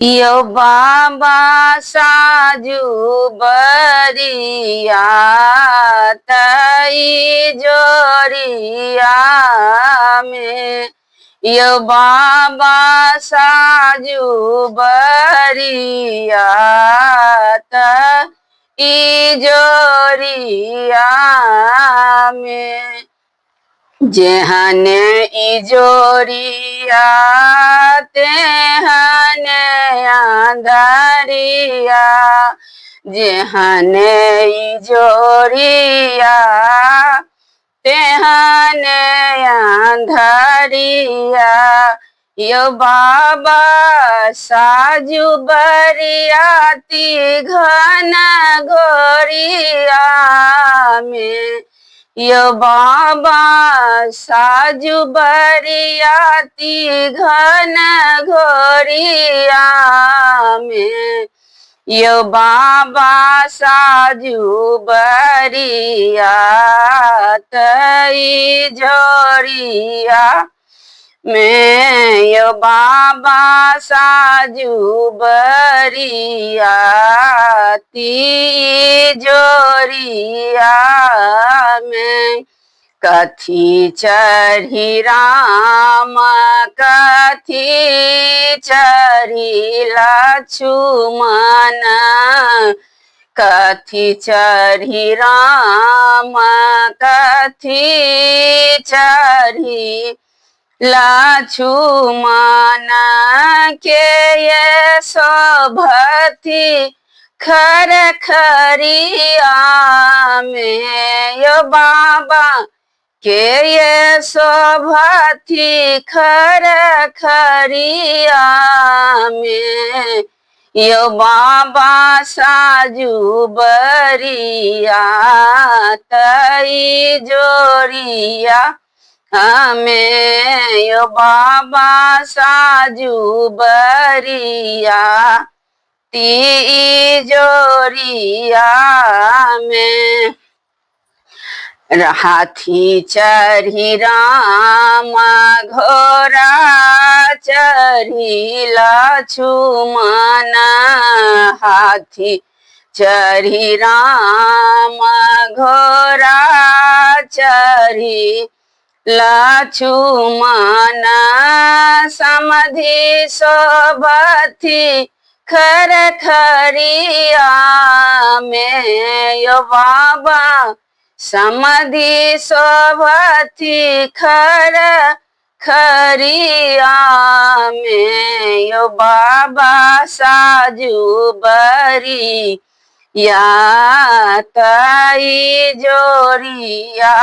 यो बाबा साजू बरिया तई जोरिया में। यो बाबा साजू बरिया तई जोरिया में। जेहने इजोरिया तेहने अंधारिया। जेहने इजोरिया तेहने अंधारिया। यो बाबा साजू बरियाती घन घोरिया में। यो बाबा साजू बरियाती घन घोरिया में। यो बाबा साजू बरिया तई जोरिया में। यो बाबा साजू बरिया ती जोरिया में। कथी चढ़ी राम कथी चढ़ी लक्ष्मण। कथी चढ़ी राम कथी चढ़ी लक्ष्मण के ये शोभती खर खरिया में। यो बाबा के ये शोभती खर खरिया में। यो बाबा साजू बरिया तई जोरिया हमें। यो बाबा साजू बरिया ती जोरिया में। हाथी चढ़ी राम घोड़ा चढ़ी लक्ष्मण। हाथी चढ़ी राम घोड़ा चढ़ी लक्ष्मण। समधि शोभती खर खरिया में। यो बाबा समधि शोभती खर खरिया में। यो बाबा साजू बरिया तई जोरिया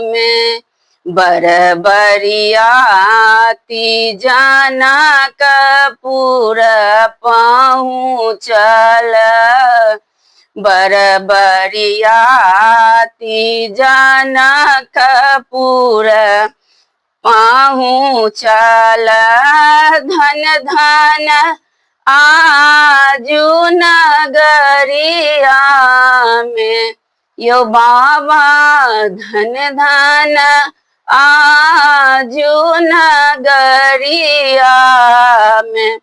में। बरबरिया ती जनकपुर पहुँचल। बरबरिया ती जनकपुर पहुँचल। धन धन आजू नगरिया में। यो बाबा धन धन आजू नगरिया में।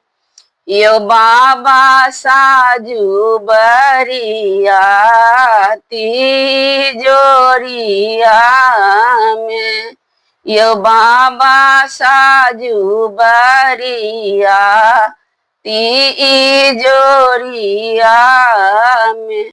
यो बाबा साजू बरिया ती जोरिया में। यो बाबा साजू बरिया ती जोरिया में।